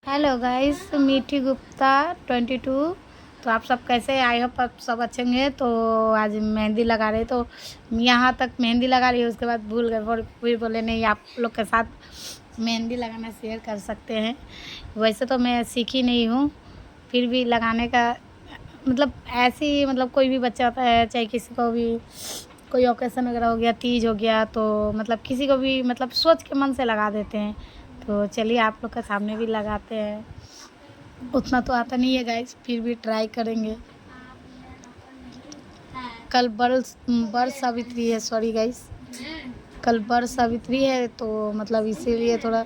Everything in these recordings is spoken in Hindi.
हेलो गाइस, मीठी गुप्ता 22। तो आप सब कैसे हैं? आई होप आप सब अच्छे होंगे। तो आज मेहंदी लगा रहे, तो यहाँ तक मेहंदी लगा रही है, उसके बाद भूल गए, फिर बोले नहीं आप लोग के साथ मेहंदी लगाना शेयर कर सकते हैं। वैसे तो मैं सीखी नहीं हूँ, फिर भी लगाने का मतलब ऐसी मतलब कोई भी बच्चा होता है, चाहे किसी को भी कोई ओकेज़न वगैरह हो गया, तीज हो गया, तो मतलब किसी को भी मतलब सोच के मन से लगा देते हैं। तो चलिए आप लोग के सामने भी लगाते हैं। उतना तो आता नहीं है गाइस, फिर भी ट्राई करेंगे। कल बर सावित्री है, सॉरी गाइस, कल बर सावित्री है, तो मतलब इसीलिए थोड़ा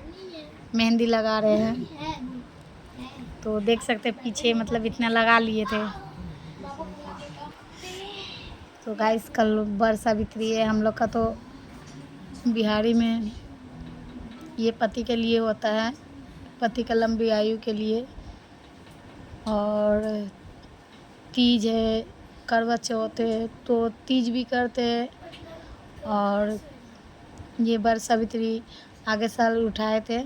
मेहंदी लगा रहे हैं। तो देख सकते हैं पीछे मतलब इतना लगा लिए थे। तो गाइस कल बर सावित्री है हम लोग का। तो बिहारी में ये पति के लिए होता है, पति का लंबी आयु के लिए। और तीज है, करवा चौथ है, तो तीज भी करते हैं। और ये बर सावित्री आगे साल उठाए थे।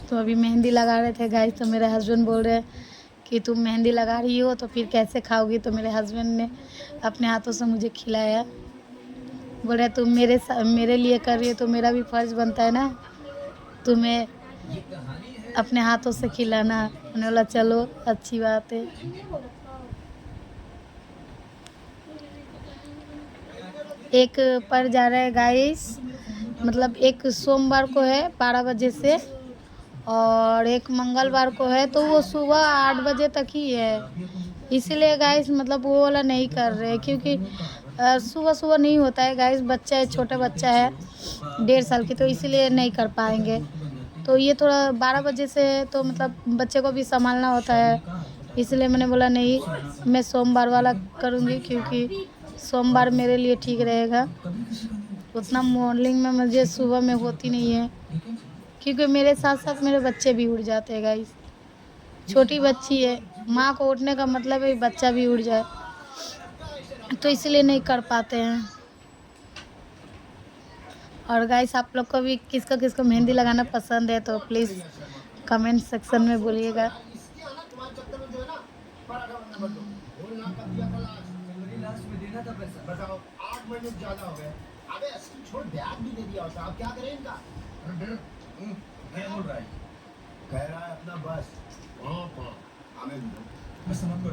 तो अभी मेहंदी लगा रहे थे गाइस, तो मेरे हस्बैंड बोल रहे हैं कि तुम मेहंदी लगा रही हो तो फिर कैसे खाओगी। तो मेरे हस्बैंड ने अपने हाथों से मुझे खिलाया। बोल रहे तुम मेरे लिए कर रही हो तो मेरा भी फर्ज बनता है ना तुम्हें अपने हाथों से खिलाना। मैंने बोला चलो अच्छी बात है। एक पर जा रहा है गाइस, मतलब एक सोमवार को है 12 बजे से, और एक मंगलवार को है, तो वो सुबह 8 बजे तक ही है। इसीलिए गाइस मतलब वो वाला नहीं कर रहे, क्योंकि सुबह सुबह नहीं होता है गाइस, बच्चा है, छोटा बच्चा है 1.5 साल की, तो इसीलिए नहीं कर पाएंगे। तो ये थोड़ा 12 बजे से है, तो मतलब बच्चे को भी संभालना होता है, इसलिए मैंने बोला नहीं मैं सोमवार वाला करूँगी, क्योंकि सोमवार मेरे लिए ठीक रहेगा। उतना मॉर्निंग में मुझे सुबह में होती नहीं है, क्योंकि मेरे साथ साथ मेरे बच्चे भी उड़ जाते हैं गाइस। छोटी बच्ची है, माँ को उठने का मतलब है बच्चा भी उड़ जाए, तो इसलिए नहीं कर पाते हैं। और गाइस आप लोग को भी किसको किसको मेहंदी लगाना पसंद है तो प्लीज़ कमेंट सेक्शन में बोलिएगा।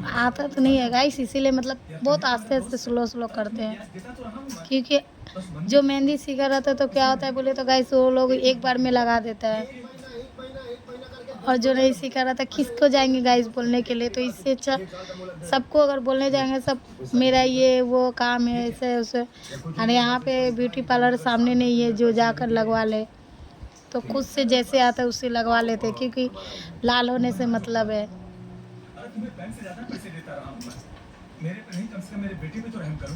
आता तो नहीं है गाइस, इसीलिए मतलब बहुत आस्ते आस्ते स्लो स्लो करते हैं, क्योंकि जो मेहंदी सीखा रहता है तो क्या होता है बोले तो गाइस वो लोग एक बार में लगा देता है, और जो नहीं सीखा रहता किसको जाएंगे गाइस बोलने के लिए। तो इससे अच्छा सबको अगर बोलने जाएंगे सब मेरा ये वो काम है ऐसे वैसे, और यहाँ पे ब्यूटी पार्लर सामने नहीं है जो जाकर लगवा ले, तो खुद से जैसे आता है उससे लगवा लेते, क्योंकि लाल होने से मतलब है। मेरे पे नहीं, कम से कम मेरे बेटे पे तो रहम करो।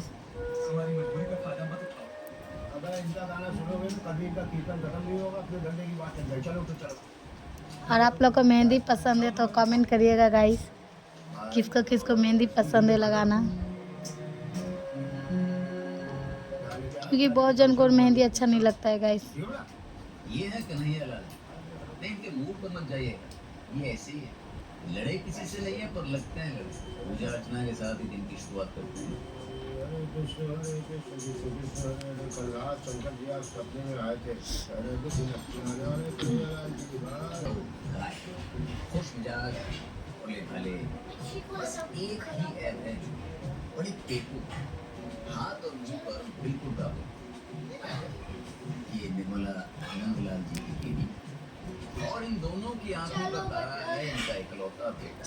हमारी मजबूरी का फायदा मत उठाओ। अगर इनका गाना सुनोगे तो कभी इनका कीर्तन खत्म नहीं होगा, फिर धंधे की बात नहीं। चलो तो चलो। और आप लोग को मेहंदी पसंद है तो कमेंट करिएगा गाइस, किसको किसको मेहंदी पसंद है लगाना, क्योंकि बहुत जन को मेहंदी अच्छा नहीं लगता है गाइस। ये है कन्हैया लाल, नहीं इनके मूड पर मत जाइएगा, ये ऐसे ही है, लड़े किसी से नहीं है पर लगते हैं लड़े। पूजा अर्चना के साथ ही दिन की शुरुआत करते हैं। कल रात शंकर जी आज सपने में आए थे, खुश मिजाज भोले भाले, बस एक ही ऐप है बड़ी पेटू, हाथ और मुंह पर बिल्कुल काबू। ये निर्मला नंदलाल जी की बेटी, और इन दोनों की आंखों का तारा है इनका इकलौता बेटा।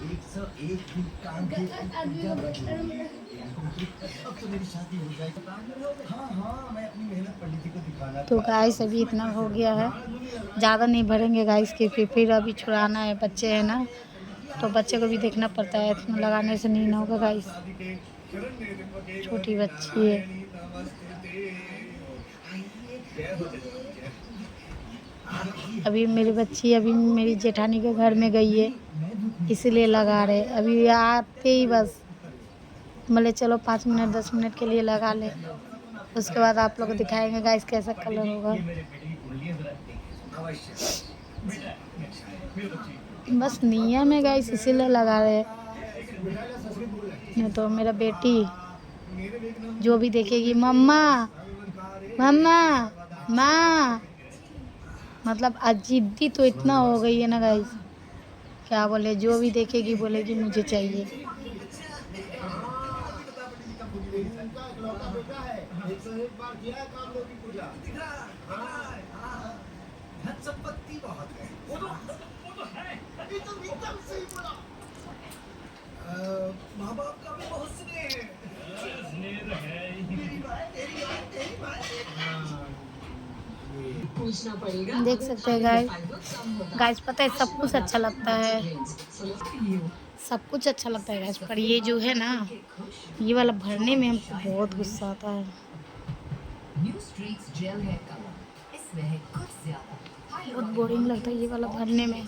101 दिन काम के अब तो मेरी शादी हो जाएगी। हाँ मैं अपनी मेहनत पंडित जी को दिखाना। तो गाइस अभी इतना हो गया है, ज़्यादा नहीं भरेंगे गाइस, क्योंकि फिर अभी छुड़ाना है, बच्चे हैं ना, तो बच्चे को भी देखना पड़ता है, इतना लगाने से नहीं होगा गाइस, छोटी बच्ची है। अभी मेरी बच्ची अभी मेरी जेठानी के घर में गई है, इसीलिए लगा रहे। अभी आते ही बस बोले चलो 5 मिनट 10 मिनट के लिए लगा ले, उसके बाद आप लोग को दिखाएंगे गाइस कैसा कलर होगा। बस नियम है गाइस, इसीलिए लगा रहे। नहीं तो मेरा बेटी जो भी देखेगी मम्मा मम्मा माँ, मतलब जिद्दी तो इतना हो गई है ना गाइस, क्या बोले, जो भी देखेगी बोलेगी मुझे चाहिए। माँ बाप का भी बहुत स्नेह पूछना पड़ेगा। देख सकते हैं गाइस, गाइस पता है सब कुछ अच्छा लगता है, सब कुछ अच्छा लगता है गाइस, पर ये जो है ना, ये वाला भरने में हमको बहुत गुस्सा आता है। बहुत बोरिंग लगता है ये वाला भरने में।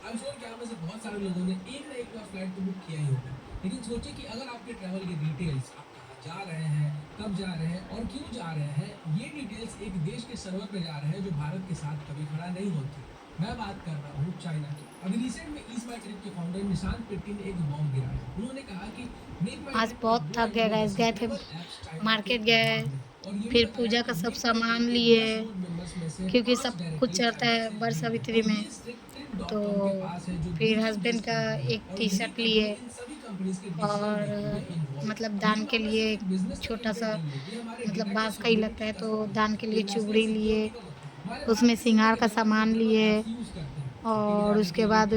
I'm sure कि आप में से बहुत सारे लोगों ने एक ना एक बार फ्लाइट तो बुक किया ही होगा, लेकिन सोचिए कि अगर आपके ट्रैवल की डिटेल्स, आप कहाँ जा रहे हैं, कब जा रहे हैं और क्यों जा रहे हैं, ये डिटेल्स एक देश के सर्वर पे जा रहे हैं जो भारत के साथ कभी खड़ा नहीं होती। मैं बात कर रहा हूँ चाइना की। अभी रिसेंट में ईस्ट माई ट्रिप के फाउंडर निशांत पिट्टी ने एक बॉम्ब गिराया। उन्होंने कहा कि आज बहुत थक गए गाइस, गए थे मार्केट, गए फिर पूजा का सब सामान लिए, क्योंकि सब कुछ चढ़ता है वर सावित्री में, तो फिर हस्बैंड का एक टी शर्ट लिए और मतलब दान के लिए एक छोटा सा मतलब बांस का ही लगता है तो दान के लिए चूड़ी लिए, उसमें श्रृंगार का सामान लिए और उसके बाद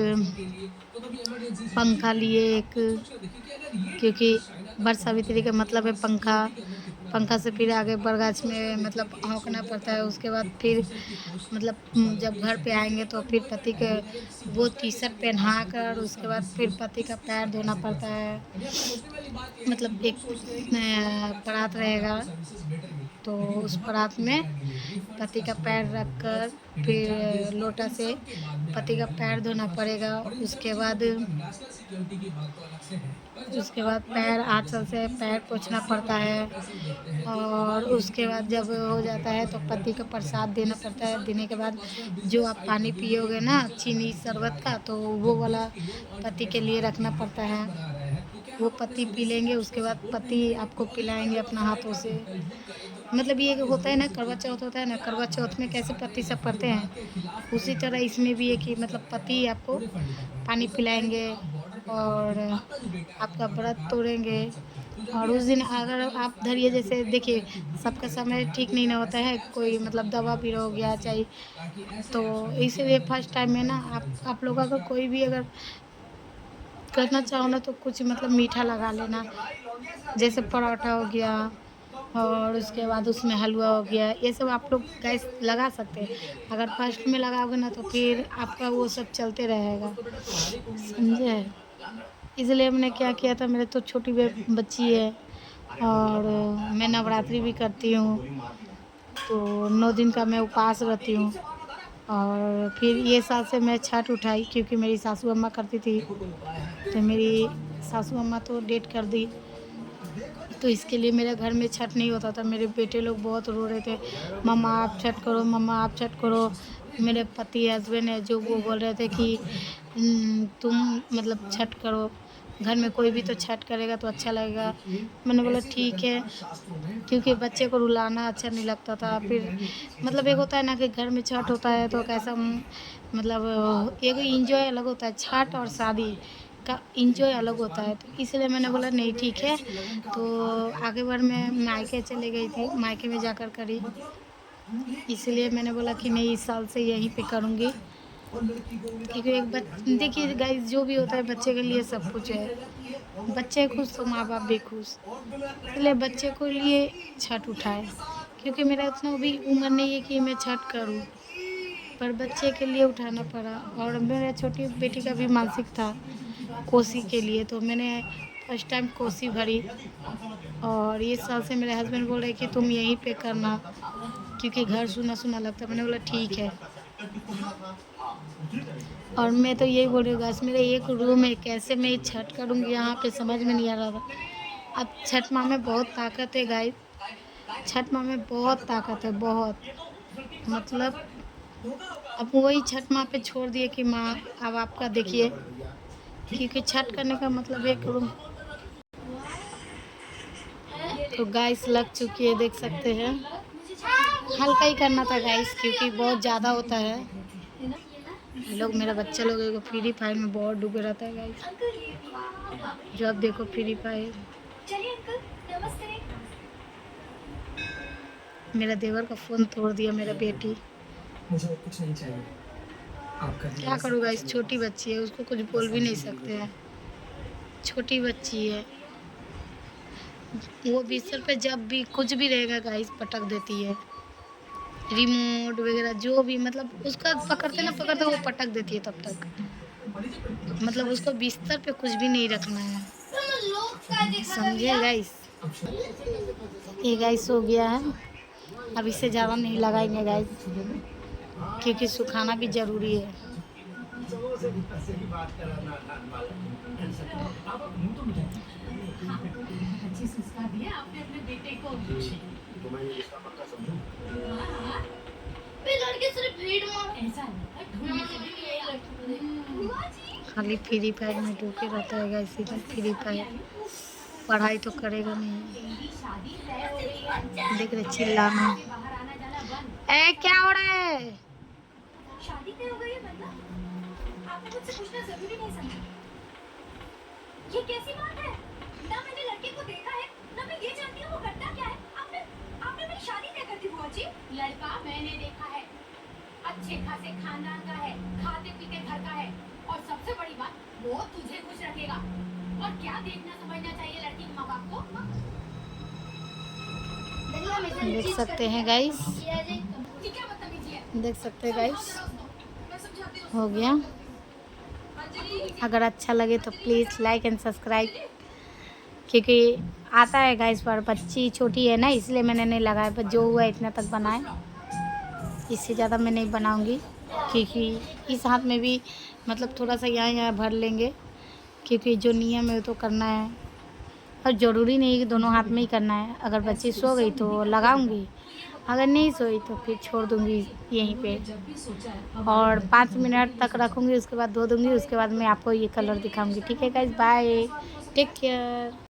पंखा लिए एक, क्योंकि वर सावित्री का मतलब है पंखा, पंखा से फिर आगे बरगाछ में मतलब औंकना पड़ता है। उसके बाद फिर मतलब जब घर पे आएंगे तो फिर पति के वो टी शर्ट पहना कर उसके बाद फिर पति का पैर धोना पड़ता है। मतलब एक परात रहेगा तो उस परात में पति का पैर रख कर फिर लोटा से पति का पैर धोना पड़ेगा। उसके बाद पैर आंचल से पैर पोंछना पड़ता है और उसके बाद जब हो जाता है तो पति का प्रसाद देना पड़ता है। देने के बाद जो आप पानी पियोगे ना चीनी शरबत का, तो वो वाला पति के लिए रखना पड़ता है, वो पति पी लेंगे। उसके बाद पति आपको पिलाएंगे अपना हाथों से। मतलब ये होता है ना, करवा चौथ होता है ना, करवा चौथ में कैसे पति सब पढ़ते हैं, उसी तरह इसमें भी है कि मतलब पति आपको पानी पिलाएंगे और आपका व्रत तोड़ेंगे। और उस दिन अगर आप धरिए, जैसे देखिए सबका समय ठीक नहीं ना होता है, कोई मतलब दवा भी हो गया चाहिए, तो इसीलिए फर्स्ट टाइम में ना आप लोग अगर कोई भी अगर करना चाहो ना तो कुछ मतलब मीठा लगा लेना, जैसे पराठा हो गया और उसके बाद उसमें हलवा हो गया, ये सब आप लोग गैस लगा सकते हैं। अगर फर्स्ट में लगाओगे ना तो फिर आपका वो सब चलते रहेगा, समझे। इसलिए मैंने क्या किया था, मेरे तो छोटी बच्ची है और मैं नवरात्रि भी करती हूँ, तो 9 दिन का मैं उपवास रहती हूँ। और फिर ये साल से मैं छठ उठाई क्योंकि मेरी सासू अम्मा करती थी, तो मेरी सासू अम्मा तो डेट कर दी, तो इसके लिए मेरे घर में छठ नहीं होता था। मेरे बेटे लोग बहुत रो रहे थे, मम्मा आप छठ करो, मम्मा आप छठ करो। मेरे पति हस्बैंड है जो वो बोल रहे थे कि तुम मतलब छठ करो, घर में कोई भी तो छठ करेगा तो अच्छा लगेगा। मैंने बोला ठीक है, क्योंकि बच्चे को रुलाना अच्छा नहीं लगता था। फिर मतलब एक होता है ना कि घर में छठ होता है तो कैसा मतलब एक इंजॉय अलग होता है, छठ और शादी का इंजॉय अलग होता है। तो इसलिए मैंने बोला नहीं ठीक है, तो आगे बार मैं मायके चले गई थी, मायके में जाकर करी, इसलिए मैंने बोला कि नहीं इस साल से यहीं पे करूँगी। क्योंकि देखिए गाइस, जो भी होता है बच्चे के लिए सब कुछ है, बच्चे खुश तो माँ बाप भी खुश, इसलिए बच्चे को लिए छठ उठाए। क्योंकि मेरा उतना भी उम्र नहीं है कि मैं छठ करूँ, पर बच्चे के लिए उठाना पड़ा। और मेरे छोटी बेटी का भी मानसिक था कोसी के लिए, तो मैंने फर्स्ट टाइम कोसी भरी, और ये साल से मेरे हस्बैंड बोल रहे कि तुम यहीं पे करना क्योंकि घर सुना सुना लगता है। मैंने बोला ठीक है। और मैं तो यही बोल रही हूँ गाइस, मेरा एक रूम है, कैसे मैं ये छठ करूँगी यहाँ पे समझ में नहीं आ रहा था। अब छठ माँ में बहुत ताकत है गाइस, छठ माँ में बहुत ताकत है, बहुत। मतलब अब वही छठ माँ पे छोड़ दिए कि माँ अब आपका देखिए, क्योंकि छठ करने का मतलब एक रूम। तो गाइस लग चुकी है, देख सकते हैं। हल्का ही करना था गाइस क्योंकि बहुत ज़्यादा होता है। ये लोग मेरा बच्चा लोग एगो फ्री फायर में बहुत डूबे रहता है गाइस। जो आप देखो फ्री फायर, मेरा देवर का फ़ोन तोड़ दिया मेरा बेटी। मुझे और कुछ नहीं चाहिए, आपका क्या करूँ गाइस, छोटी बच्ची है, उसको कुछ बोल भी नहीं सकते हैं, छोटी बच्ची है। वो बिस्तर पे जब भी कुछ भी रहेगा गाइस पटक देती है, रिमोट वगैरह जो भी, मतलब उसका पकड़ते ना पकड़ते वो पटक देती है तब तक। मतलब उसको बिस्तर पे कुछ भी नहीं रखना है, समझे गाइस। ये गाइस हो गया है, अब इससे ज़्यादा नहीं लगाएंगे गाइस क्योंकि सुखाना भी ज़रूरी है। अच्छी संस्कार दिए आपने अपने बेटे को। तो मैं ये रिश्ता पक्का समझूं। हाँ, लड़के सिर्फ भीड़ में ऐसा है, ढूंढने से भी नहीं लड़की। खाली फ्री फायर में डूबे रहता है गाइस, इधर फ्री फायर, पढ़ाई तो करेगा नहीं। शादी तय हो गई है, देख रहे चिल्लाना, बाहर आना जाना बंद। ए क्या हो रहा है। शादी तय हो गई है मतलब आपने मुझसे पूछना जरूरी नहीं समझा। ये कैसी बात है, ना मैंने लड़के को देखा है ना मैं ये जानती हूँ वो करता क्या है। आपने आपने मेरी शादी तय कर दी बुआ जी। लड़का मैंने देखा है, अच्छे खासे खानदान का है, खाते पीते घर का है, और सबसे बड़ी बात वो तुझे खुश रखेगा। और क्या देखना समझना चाहिए लड़की के माँ बाप को। देख सकते हैं गाइस, ये क्या बदतमीजी है। देख सकते हैं गाइस, मैं समझाती हूँ। हो गया। अगर अच्छा लगे तो प्लीज़ लाइक एंड सब्सक्राइब, क्योंकि आता है गाइस पर बच्ची छोटी है ना इसलिए मैंने नहीं लगाया, पर जो हुआ इतना तक बनाए, इससे ज़्यादा मैं नहीं बनाऊंगी क्योंकि इस हाथ में भी मतलब थोड़ा सा यहाँ यहाँ भर लेंगे क्योंकि जो नियम है वो तो करना है, और ज़रूरी नहीं कि दोनों हाथ में ही करना है। अगर बच्ची सो गई तो लगाऊंगी, अगर नहीं सोई तो फिर छोड़ दूंगी यहीं पे, और 5 मिनट तक रखूंगी, उसके बाद धो दूंगी, उसके बाद मैं आपको ये कलर दिखाऊंगी। ठीक है गाइस, बाय, टेक केयर।